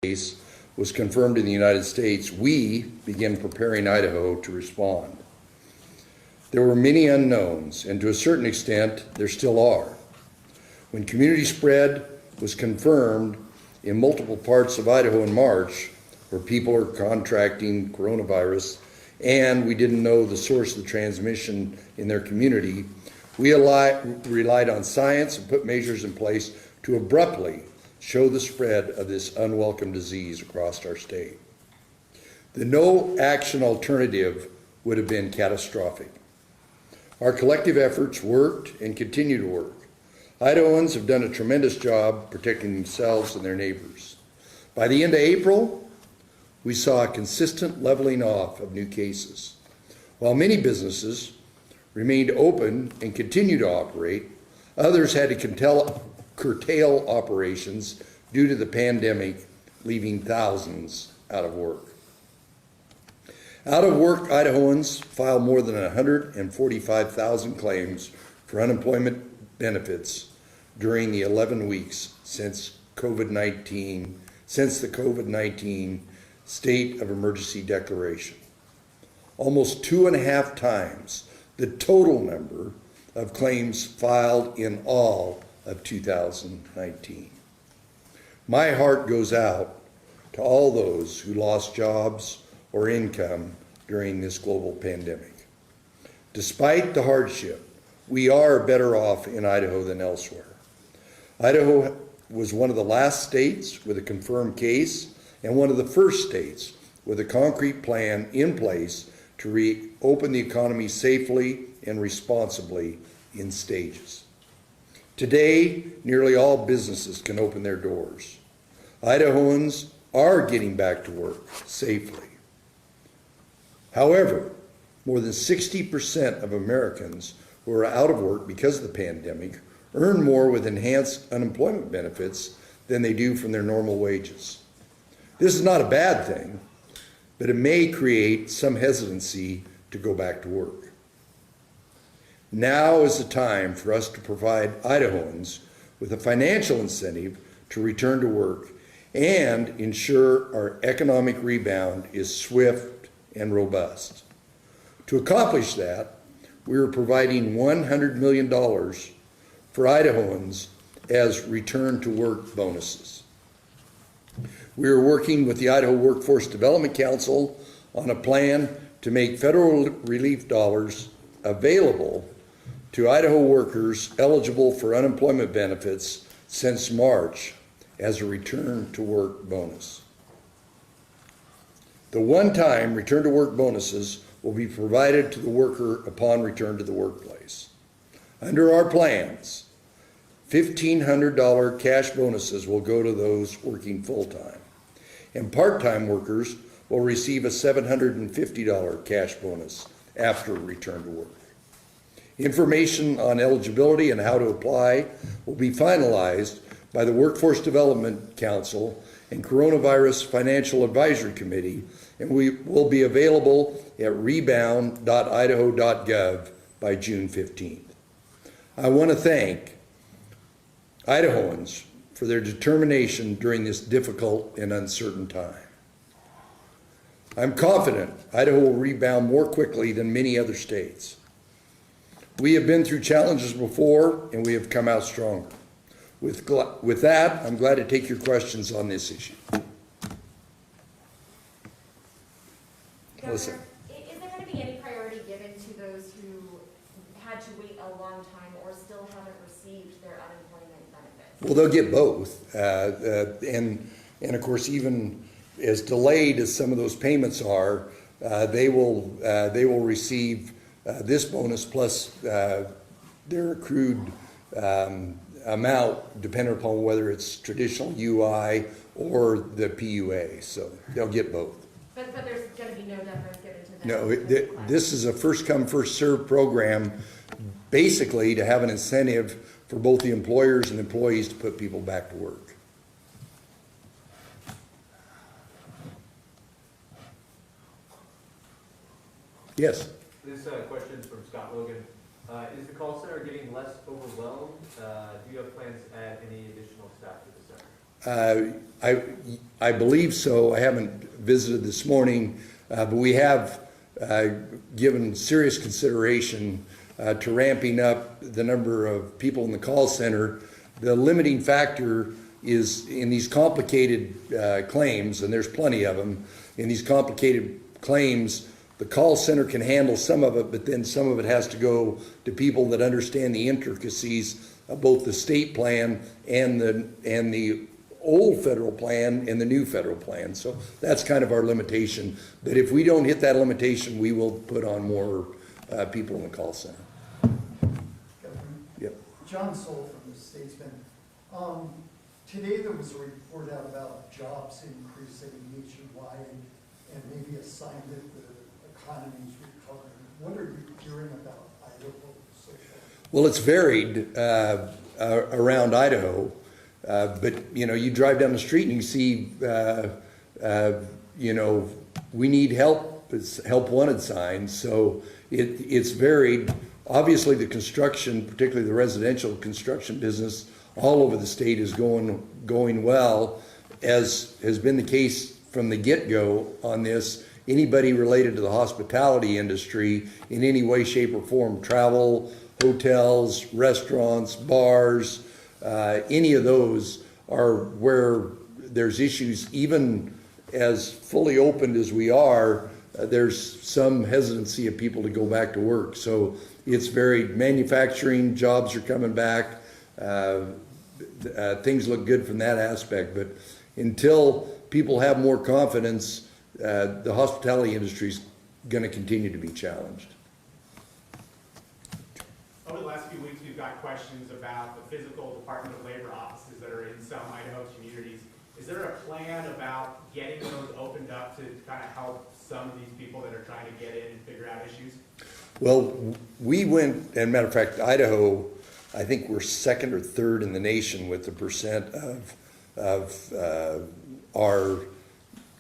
case was confirmed in the United States, we began preparing Idaho to respond. There were many unknowns, and to a certain extent, there still are. When community spread was confirmed in multiple parts of Idaho in March, where people are contracting coronavirus, and we didn't know the source of the transmission in their community, we relied on science and put measures in place to abruptly show the spread of this unwelcome disease across our state. The no action alternative would have been catastrophic. Our collective efforts worked and continue to work. Idahoans have done a tremendous job protecting themselves and their neighbors. By the end of April, we saw a consistent leveling off of new cases. While many businesses remained open and continue to operate, others had to curtail operations due to the pandemic, leaving thousands out of work. Out of work Idahoans filed more than 145,000 claims for unemployment benefits during the 11 weeks since the COVID-19 state of emergency declaration. Almost 2.5 times the total number of claims filed in all of 2019. My heart goes out to all those who lost jobs or income during this global pandemic. Despite the hardship, we are better off in Idaho than elsewhere. Idaho was one of the last states with a confirmed case and one of the first states with a concrete plan in place to reopen the economy safely and responsibly in stages. Today, nearly all businesses can open their doors. Idahoans are getting back to work safely. However, more than 60% of Americans who are out of work because of the pandemic earn more with enhanced unemployment benefits than they do from their normal wages. This is not a bad thing, but it may create some hesitancy to go back to work. Now is the time for us to provide Idahoans with a financial incentive to return to work and ensure our economic rebound is swift and robust. To accomplish that, we are providing $100 million for Idahoans as return to work bonuses. We are working with the Idaho Workforce Development Council on a plan to make federal relief dollars available to Idaho workers eligible for unemployment benefits since March as a return to work bonus. The one-time return to work bonuses will be provided to the worker upon return to the workplace. Under our plans, $1,500 cash bonuses will go to those working full-time, and part-time workers will receive a $750 cash bonus after return to work. Information on eligibility and how to apply will be finalized by the Workforce Development Council and Coronavirus Financial Advisory Committee, and we will be available at rebound.idaho.gov by June 15th. I want to thank Idahoans for their determination during this difficult and uncertain time. I'm confident Idaho will rebound more quickly than many other states. We have been through challenges before, and we have come out stronger. With that, I'm glad to take your questions on this issue. Governor, Listen. Is there going to be any priority given to those who had to wait a long time or still haven't received their unemployment benefits? Well, they'll get both, and of course, even as delayed as some of those payments are, they will receive this bonus plus their accrued amount, depending upon whether it's traditional UI or the PUA. So they'll get both. But there's going to be no deference given to them? No, this is a first-come, first-served program, basically to have an incentive for both the employers and employees to put people back to work. Yes? This question is from Scott Logan. Is the call center getting less overwhelmed? Do you have plans to add any additional staff to the center? I believe so. I haven't visited this morning, but we have given serious consideration to ramping up the number of people in the call center. The limiting factor is in these complicated claims, and there's plenty of them. In these complicated claims, the call center can handle some of it, but then some of it has to go to people that understand the intricacies of both the state plan and the old federal plan and the new federal plan. So that's kind of our limitation. But if we don't hit that limitation, we will put on more people in the call center. Yep. John Soul from the Statesman. Today there was a report out about jobs increasing nationwide and maybe a sign that the economy is recovering. What are you hearing about Idaho so far? Well, it's varied around Idaho, but you drive down the street and you see, we need help. It's help wanted signs. So it's varied. Obviously, the construction, particularly the residential construction business, all over the state is going well, as has been the case from the get-go on this. Anybody related to the hospitality industry in any way, shape, or form, travel, hotels, restaurants, bars, any of those are where there's issues. Even as fully opened as we are, there's some hesitancy of people to go back to work. So it's varied. Manufacturing jobs are coming back. Things look good from that aspect, but until people have more confidence, the hospitality industry is going to continue to be challenged. Over the last few weeks, we've got questions about the physical Department of Labor offices that are in some Idaho communities. Is there a plan about getting those opened up to kind of help some of these people that are trying to get in and figure out issues? Well, we went, and matter of fact, Idaho, I think we're second or third in the nation with the percent of our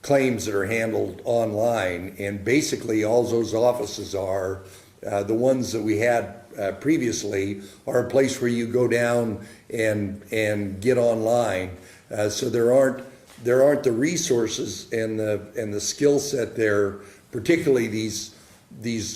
claims that are handled online, and basically all those offices are the ones that we had previously are a place where you go down and get online. So there aren't the resources and the skill set there, particularly these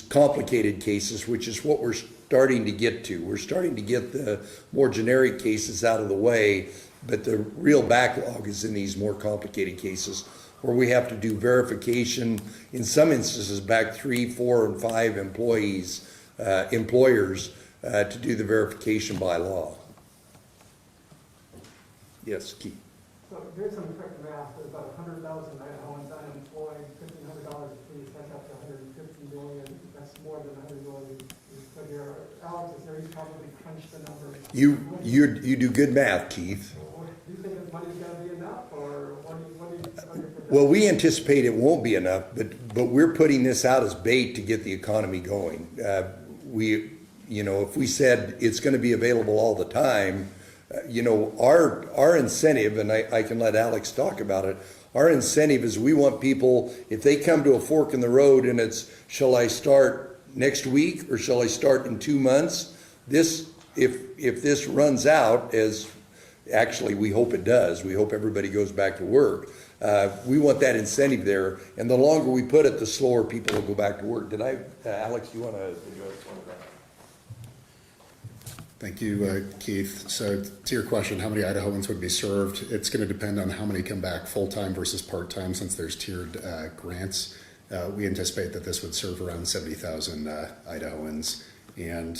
complicated cases, which is what we're starting to get to. We're starting to get the more generic cases out of the way, but the real backlog is in these more complicated cases where we have to do verification, in some instances back 3, 4, and 5 employers to do the verification by law. Yes, Keith. So here's some quick math. There's about 100,000 Idahoans unemployed, $1,500 a piece, that's up to 150 million. That's more than 100 million you put here. Alex is there, he's probably crunched the numbers. You do good math, Keith. Do you think this money's going to be enough, or what do you Well, we anticipate it won't be enough, but we're putting this out as bait to get the economy going. If we said it's going to be available all the time, our incentive, and I can let Alex talk about it, our incentive is we want people, if they come to a fork in the road and it's, shall I start next week or shall I start in 2 months? If this runs out, as actually we hope it does, we hope everybody goes back to work, we want that incentive there, and the longer we put it, the slower people will go back to work. Alex, do you want to address one of that? Thank you, Keith. So to your question, how many Idahoans would be served? It's going to depend on how many come back full-time versus part-time, since there's tiered grants. We anticipate that this would serve around 70,000 Idahoans. And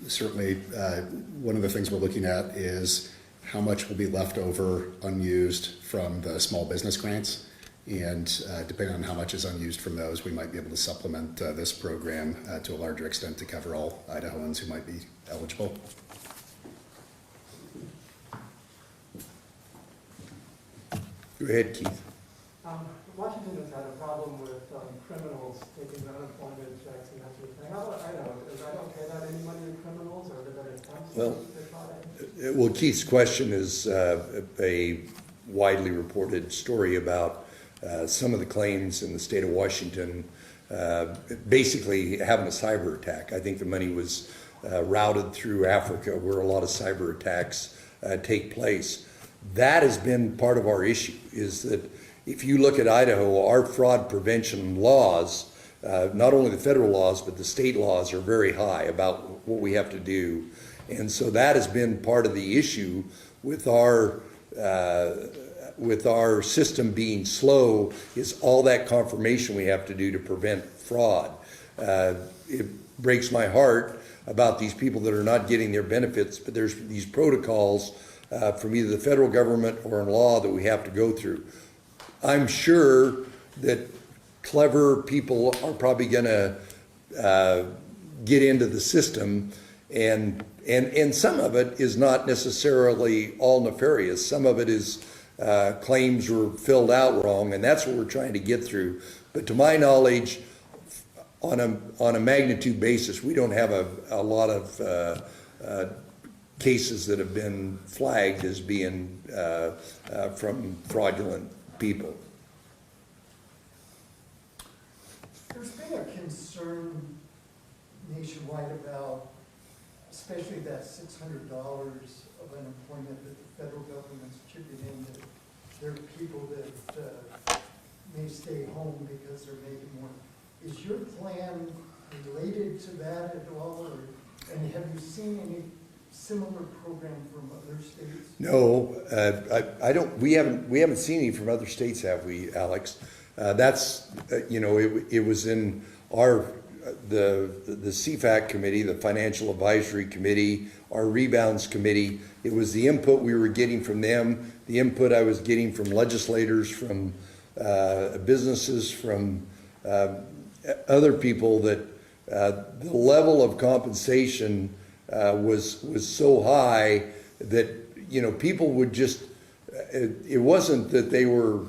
certainly one of the things we're looking at is how much will be left over unused from the small business grants. And depending on how much is unused from those, we might be able to supplement this program to a larger extent to cover all Idahoans who might be eligible. Go ahead, Keith. Washington has had a problem with criminals taking unemployment checks and that sort of thing. How about Idaho? Does Idaho pay out any money to criminals, or are there attempts? Well, Keith's question is a widely reported story about some of the claims in the state of Washington basically having a cyber attack. I think the money was routed through Africa, where a lot of cyber attacks take place. that has been part of our issue, is that if you look at Idaho, our fraud prevention laws, not only the federal laws, but the state laws are very high about what we have to do. And so that has been part of the issue with our system being slow, is all that confirmation we have to do to prevent fraud. It breaks my heart about these people that are not getting their benefits, but there's these protocols from either the federal government or in law that we have to go through. I'm sure that clever people are probably going to get into the system, and some of it is not necessarily all nefarious. Some of it is claims were filled out wrong, and that's what we're trying to get through. But to my knowledge, on a magnitude basis, we don't have a lot of cases that have been flagged as being from fraudulent people. There's been a concern nationwide about, especially that $600 of unemployment that the federal government's chipping in, that there are people that may stay home because they're making more. Is your plan related to that at all, and have you seen any similar program from other states? No, I don't. We haven't seen any from other states, have we, Alex? That's it was in the CFAC committee, the Financial Advisory Committee, our Rebounds Committee. It was the input we were getting from them, the input I was getting from legislators, from businesses, from other people, that the level of compensation was so high that people would just. It wasn't that they were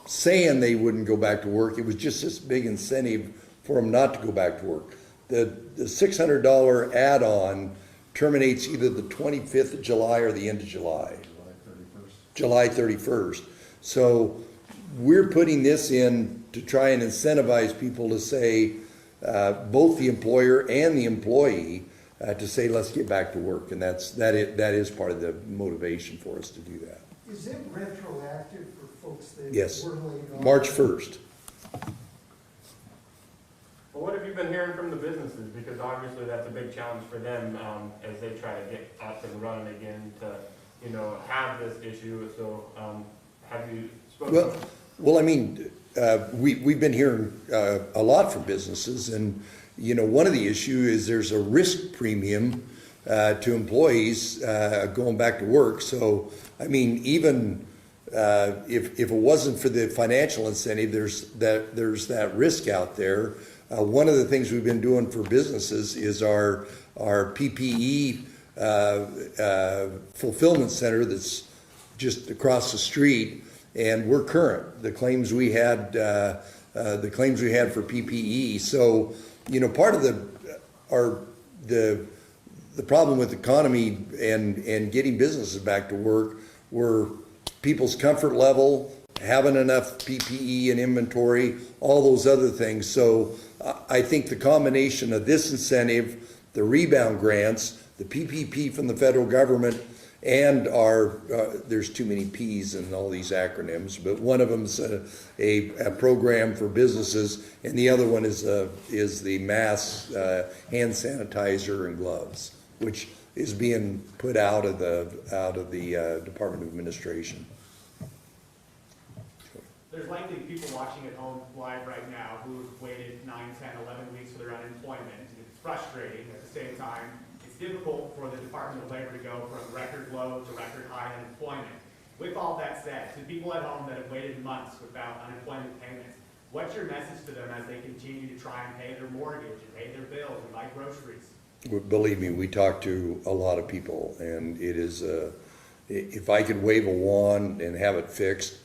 saying they wouldn't go back to work. It was just this big incentive for them not to go back to work. The $600 add-on terminates either the 25th of July or the end of July. July 31st. So we're putting this in to try and incentivize people to say, both the employer and the employee, to say, let's get back to work. And that is part of the motivation for us to do that. Is it retroactive for folks that Yes. were laid off? March 1st. Well, what have you been hearing from the businesses? Because obviously that's a big challenge for them as they try to get up and running again to, have this issue. So have you spoken? Well, I mean, we've been hearing a lot from businesses, and one of the issues is there's a risk premium to employees going back to work. So, I mean, even if it wasn't for the financial incentive, there's that risk out there. One of the things we've been doing for businesses is our PPE fulfillment center that's just across the street, and we're current. The claims we had for PPE. So, part of the problem with the economy and getting businesses back to work were people's comfort level, having enough PPE and inventory, all those other things. So I think the combination of this incentive, the rebound grants, the PPP from the federal government, and there's too many P's in all these acronyms, but one of them is a program for businesses, and the other one is the mass hand sanitizer and gloves, which is being put out of the Department of Administration. There's likely people watching at home live right now who've waited 9, 10, 11 weeks for their unemployment. It's frustrating. At the same time, it's difficult for the Department of Labor to go from record low to record high unemployment. With all that said, to people at home that have waited months without unemployment payments, what's your message to them as they continue to try and pay their mortgage and pay their bills and buy groceries? Believe me, we talk to a lot of people, and it is, if I could wave a wand and have it fixed,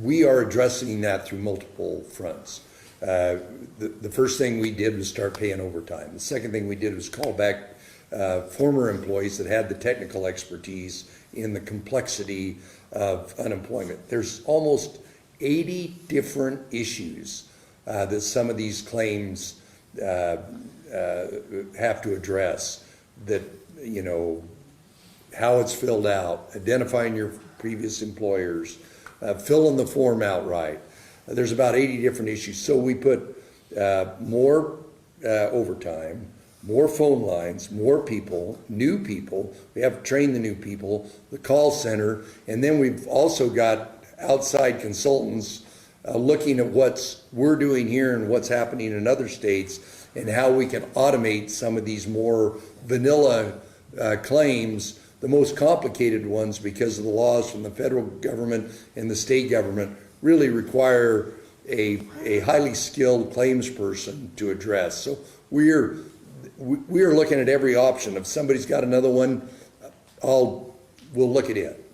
we are addressing that through multiple fronts. The first thing we did was start paying overtime. The second thing we did was call back former employees that had the technical expertise in the complexity of unemployment. There's almost 80 different issues that some of these claims have to address. That, how it's filled out, identifying your previous employers, filling the form out right. There's about 80 different issues. So we put more overtime, more phone lines, more people, new people. We have to train the new people, the call center, and then we've also got outside consultants looking at what we're doing here and what's happening in other states and how we can automate some of these more vanilla claims, the most complicated ones, because of the laws from the federal government and the state government really require a highly skilled claims person to address. So we're looking at every option. If somebody's got another one, we'll look at it.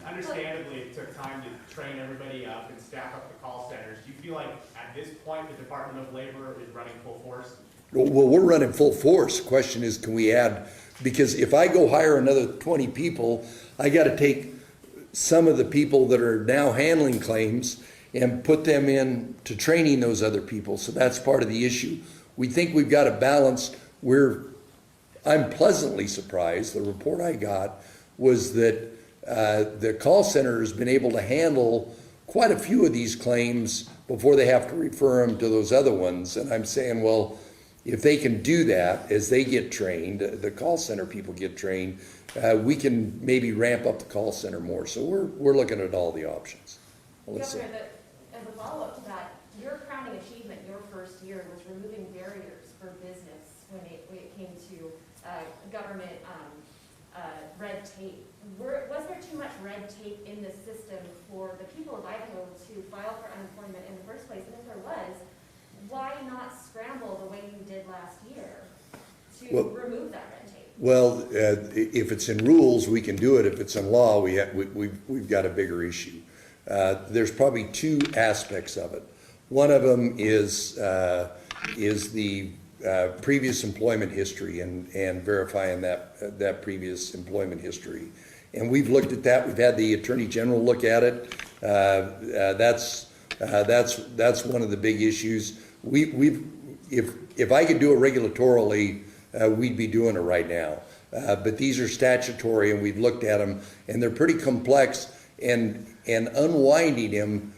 Understandably, it took time to train everybody up and staff up the call centers. Do you feel like at this point the Department of Labor is running full force? Well, we're running full force. The question is, can we add? Because if I go hire another 20 people, I got to take some of the people that are now handling claims and put them in to training those other people. So that's part of the issue. We think we've got a balance where I'm pleasantly surprised. The report I got was that the call center has been able to handle quite a few of these claims before they have to refer them to those other ones. And I'm saying, well, if they can do that as they get trained, the call center people get trained, we can maybe ramp up the call center more. So we're looking at all the options. Well, let's see. Governor, as a follow-up to that, your crowning achievement your first year was removing barriers for business when it came to government red tape. Was there too much red tape in the system for the people of Idaho to file for unemployment in the first place? And if there was, why not scramble the way you did last year to remove that red tape? Well, if it's in rules, we can do it. If it's in law, we've got a bigger issue. There's probably two aspects of it. One of them is the previous employment history and verifying that previous employment history. And we've looked at that. We've had the Attorney General look at it. That's one of the big issues. If I could do it regulatorily, we'd be doing it right now. But these are statutory, and we've looked at them, and they're pretty complex. And unwinding them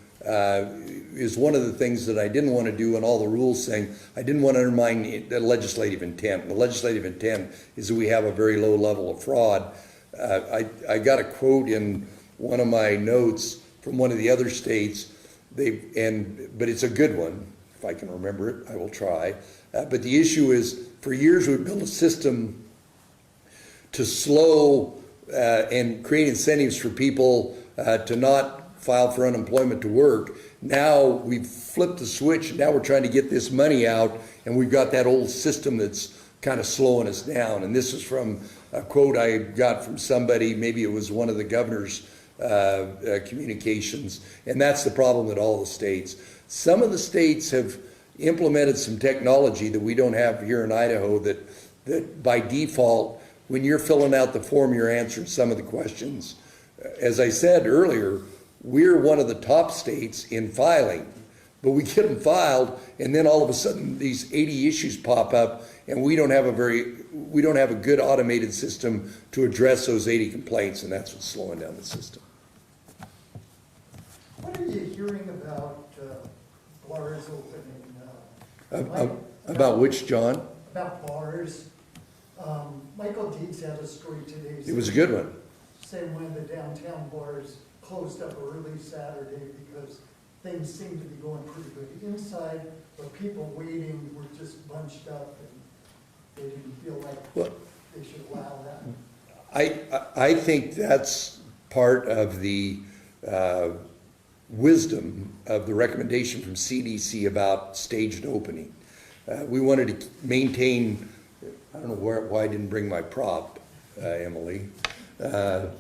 is one of the things that I didn't want to do in all the rules, saying I didn't want to undermine the legislative intent. The legislative intent is that we have a very low level of fraud. I got a quote in one of my notes from one of the other states, but it's a good one. If I can remember it, I will try. But the issue is, for years we've built a system to slow and create incentives for people to not file for unemployment to work. Now we've flipped the switch, and now we're trying to get this money out, and we've got that old system that's kind of slowing us down. And this is from a quote I got from somebody, maybe it was one of the governor's communications, and that's the problem with all the states. Some of the states have implemented some technology that we don't have here in Idaho, that by default, when you're filling out the form, you're answering some of the questions. As I said earlier, we're one of the top states in filing, but we get them filed, and then all of a sudden these 80 issues pop up, and we don't have a good automated system to address those 80 complaints, and that's what's slowing down the system. What are you hearing about bars opening? About which, John? About bars. Michael Deeds had a story today. It was a good one. Saying when the downtown bars closed up early Saturday because things seemed to be going pretty good inside, but people waiting were just bunched up and they didn't feel like they should allow that. I think that's part of the wisdom of the recommendation from CDC about staged opening. We wanted to maintain, I don't know why I didn't bring my prop, Emily, but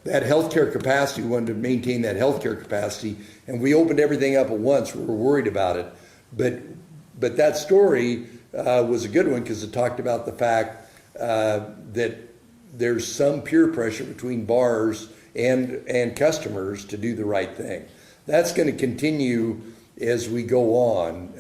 that healthcare capacity, we wanted to maintain that healthcare capacity, and we opened everything up at once. We were worried about it. But that story was a good one because it talked about the fact that there's some peer pressure between bars and customers to do the right thing. That's going to continue as we go on.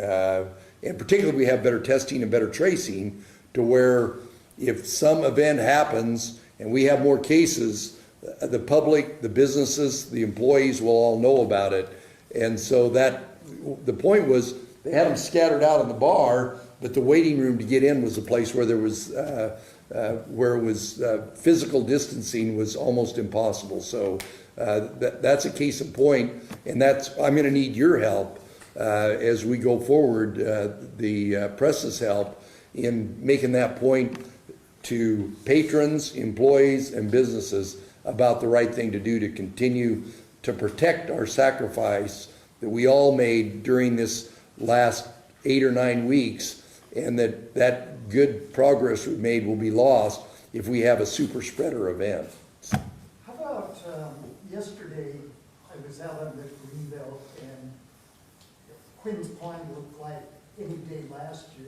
And particularly we have better testing and better tracing to where if some event happens and we have more cases, the public, the businesses, the employees will all know about it. And so the point was, they had them scattered out in the bar, but the waiting room to get in was a place where there was, physical distancing was almost impossible. So that's a case in point, and I'm going to need your help as we go forward, the press's help in making that point to patrons, employees, and businesses about the right thing to do to continue to protect our sacrifice that we all made during this last 8 or 9 weeks, and that good progress we've made will be lost if we have a super spreader event. How about, yesterday, I was out on the Greenbelt, and Quinn's Pond looked like any day last year.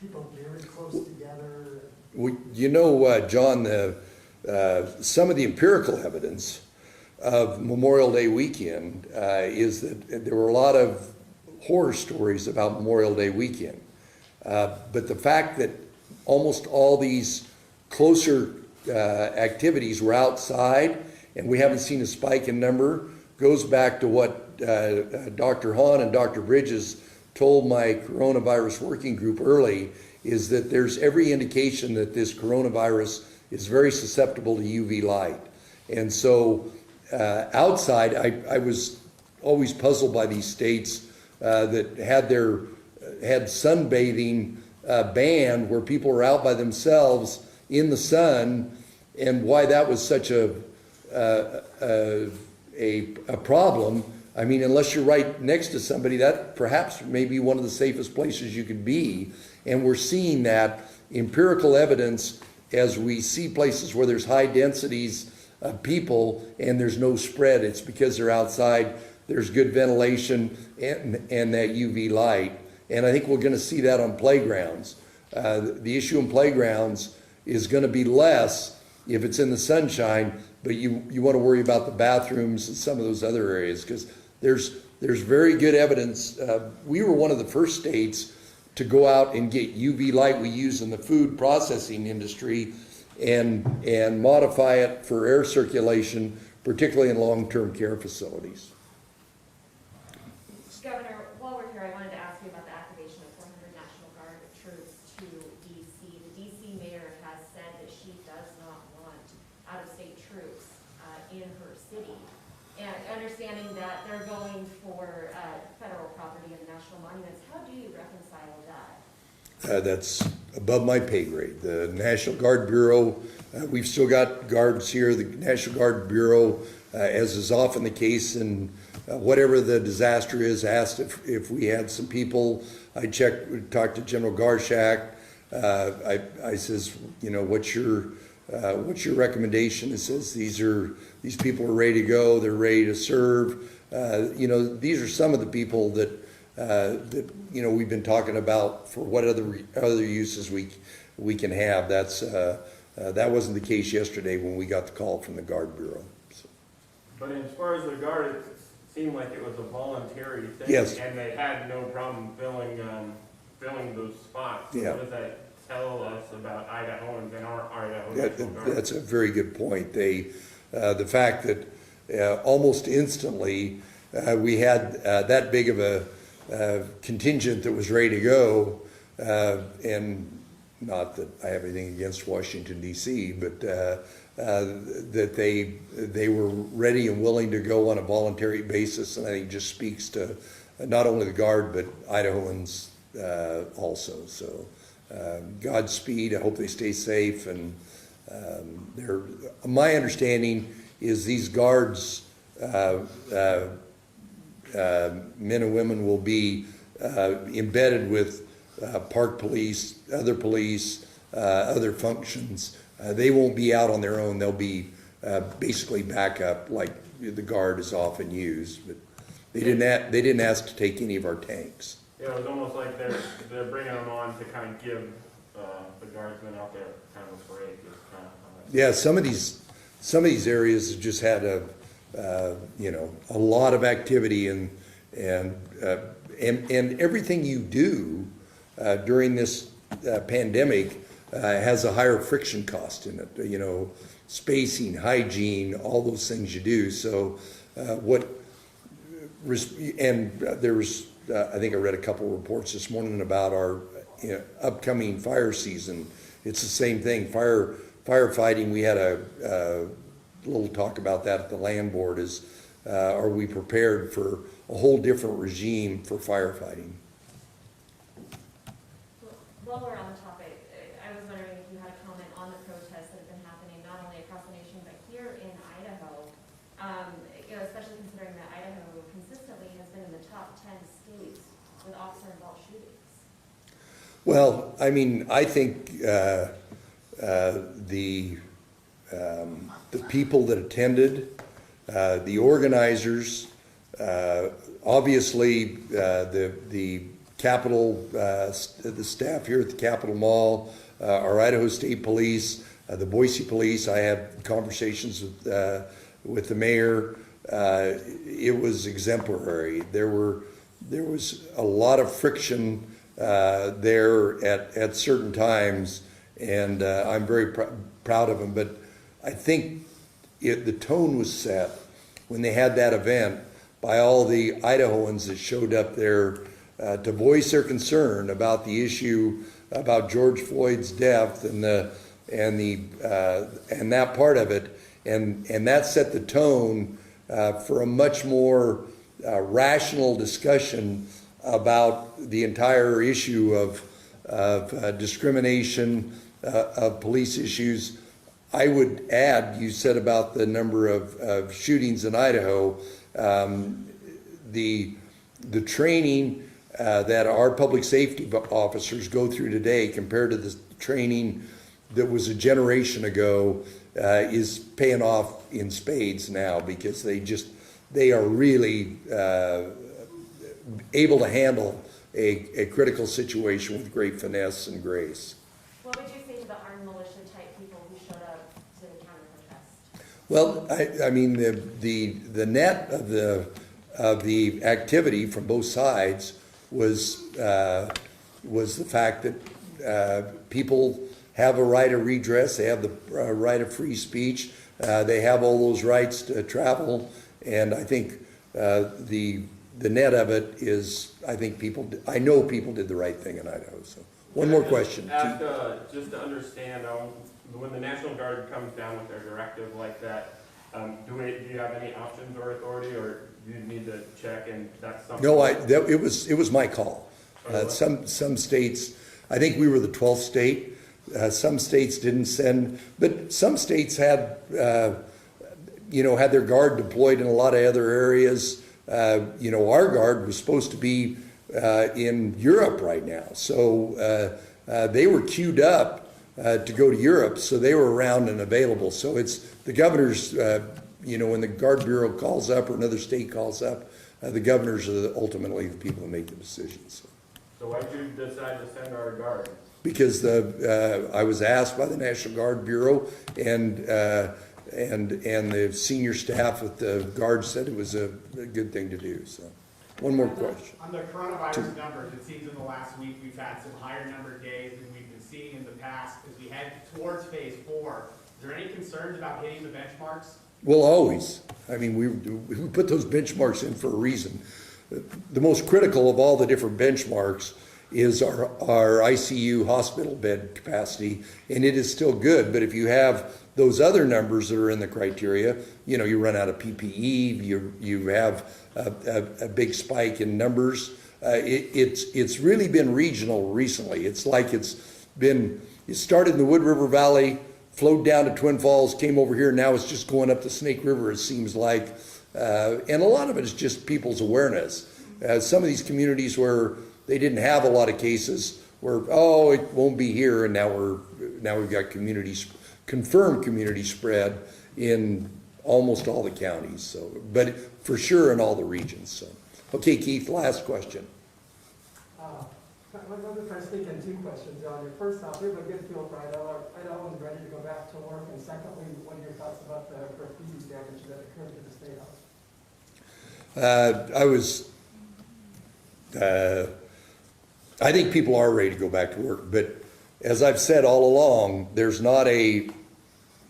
People very close together. John, some of the empirical evidence of Memorial Day weekend is that there were a lot of horror stories about Memorial Day weekend. But the fact that almost all these closer activities were outside and we haven't seen a spike in number goes back to what Dr. Hahn and Dr. Bridges told my coronavirus working group early, is that there's every indication that this coronavirus is very susceptible to UV light. And so outside, I was always puzzled by these states that had sunbathing banned where people were out by themselves in the sun, and why that was such a problem. I mean, unless you're right next to somebody, that perhaps may be one of the safest places you could be. And we're seeing that empirical evidence as we see places where there's high densities of people and there's no spread. It's because they're outside, there's good ventilation and that UV light. And I think we're going to see that on playgrounds. The issue in playgrounds is going to be less if it's in the sunshine, but you want to worry about the bathrooms and some of those other areas, because there's very good evidence. We were one of the first states to go out and get UV light we use in the food processing industry and modify it for air circulation, particularly in long-term care facilities. Governor, while we're here, I wanted to ask you about the activation of 400 National Guard troops to DC. The DC mayor has said that she does not want out-of-state troops in her city. And understanding that they're going for federal property and national monuments, how do you reconcile that? That's above my pay grade. The National Guard Bureau, we've still got guards here. The National Guard Bureau, as is often the case in whatever the disaster is, asked if we had some people. I talked to General Garshak. I says, what's your recommendation? It says these people are ready to go. They're ready to serve. These are some of the people that we've been talking about for what other uses we can have. That wasn't the case yesterday when we got the call from the Guard Bureau. So. But as far as the Guard, it seemed like it was a voluntary thing. Yes. And they had no problem filling those spots. So Yeah. what does that tell us about Idahoans and our Idaho National Guard? That's a very good point. The fact that almost instantly we had that big of a contingent that was ready to go, and not that I have anything against Washington D.C., but that they were ready and willing to go on a voluntary basis, and I think just speaks to not only the Guard but Idahoans also. So Godspeed. I hope they stay safe. And my understanding is these guards, men and women, will be embedded with park police, other functions. They won't be out on their own. They'll be basically backup, like the Guard is often used. But they didn't ask to take any of our tanks. Yeah, it was almost like they're bringing them on to kind of give the guardsmen out there kind of a break. Yeah, some of these areas have just had a lot of activity and everything you do during this pandemic has a higher friction cost in it. spacing, hygiene, all those things you do. So there was, I think I read a couple of reports this morning about our upcoming fire season. It's the same thing. Firefighting, we had a little talk about that at the land board is, are we prepared for a whole different regime for firefighting? While we're on the topic, I was wondering if you had a comment on the protests that have been happening not only across the nation but here in Idaho. Especially considering that Idaho consistently has been in the top 10 states with officer-involved shootings. Well, I mean, I think the people that attended, the organizers, obviously the Capitol, the staff here at the Capitol Mall, our Idaho State Police, the Boise Police. I had conversations with the mayor. It was exemplary. There was a lot of friction there at certain times, and I'm very proud of them. But I think the tone was set when they had that event by all the Idahoans that showed up there to voice their concern about the issue about George Floyd's death and that part of it, and that set the tone for a much more rational discussion about the entire issue of discrimination, of police issues. I would add, you said about the number of shootings in Idaho, the training that our public safety officers go through today compared to the training that was a generation ago is paying off in spades now, because they are really able to handle a critical situation with great finesse and grace. What would you say to the armed militia type people who showed up to counter-protest? Well, I mean, the net of the activity from both sides was the fact that people have a right of redress, they have the right of free speech, they have all those rights to travel, and I think the net of it is, I know people did the right thing in Idaho. So, one more question. Just to understand, when the National Guard comes down with their directive like that, do you have any options or authority, or do you need to check and that's something? No, it was my call. Some states, I think we were the 12th state. Some states didn't send, but some states had, had their guard deployed in a lot of other areas. Our guard was supposed to be in Europe right now, so they were queued up to go to Europe, so they were around and available. So it's the governors, when the Guard Bureau calls up or another state calls up, the governors are ultimately the people who make the decisions. So why did you decide to send our guard? Because I was asked by the National Guard Bureau, and the senior staff at the Guard said it was a good thing to do. So, one more question. On the coronavirus numbers, it seems in the last week we've had some higher number of days than we've been seeing in the past as we head towards phase 4. Is there any concerns about hitting the benchmarks? Well, always. I mean, we put those benchmarks in for a reason. The most critical of all the different benchmarks is our ICU hospital bed capacity, and it is still good. But if you have those other numbers that are in the criteria, you run out of PPE, you have a big spike in numbers. It's really been regional recently. It's like it started in the Wood River Valley, flowed down to Twin Falls, came over here, and now it's just going up the Snake River, it seems like. And a lot of it is just people's awareness. Some of these communities where they didn't have a lot of cases, where it won't be here, and now we've got confirmed community spread in almost all the counties. So, but for sure in all the regions. So, okay, Keith, last question. I'm going to try to sneak in 2 questions on you. First off, we have a good feel for Idahoans ready to go back to work, and secondly, what are your thoughts about the graffiti damage that occurred to the State House? I think people are ready to go back to work, but as I've said all along, there's not a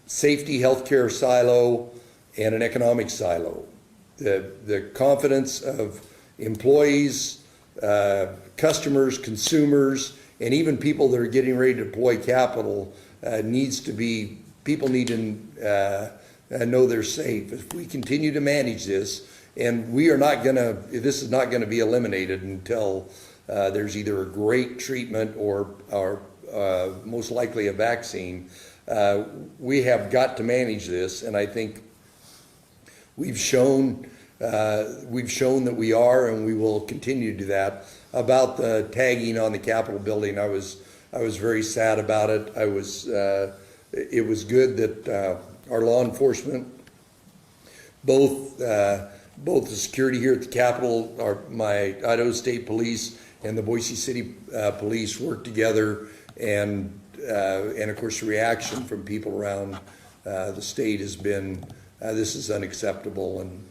safety, healthcare silo, and an economic silo. The confidence of employees, customers, consumers, and even people that are getting ready to deploy capital needs to be, people need to know they're safe. If we continue to manage this, and we are not gonna, this is not gonna be eliminated until there's either a great treatment or most likely a vaccine. We have got to manage this, and I think we've shown that we are, and we will continue to do that. About the tagging on the Capitol building, I was very sad about it. It was good that our law enforcement, both the security here at the Capitol, my Idaho State Police and the Boise City Police worked together, and of course the reaction from people around the state has been, this is unacceptable, and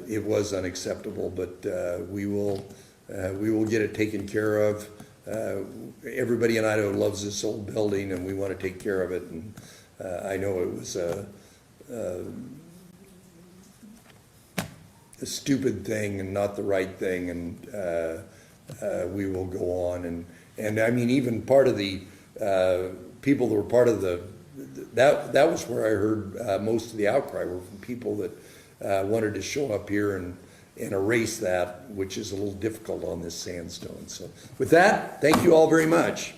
it was unacceptable, but we will get it taken care of. Everybody in Idaho loves this old building, and we want to take care of it. And I know it was a stupid thing and not the right thing, and we will go on. And I mean, even part of the people that were part of that was where I heard most of the outcry were from people that wanted to show up here and erase that, which is a little difficult on this sandstone. So with that, thank you all very much.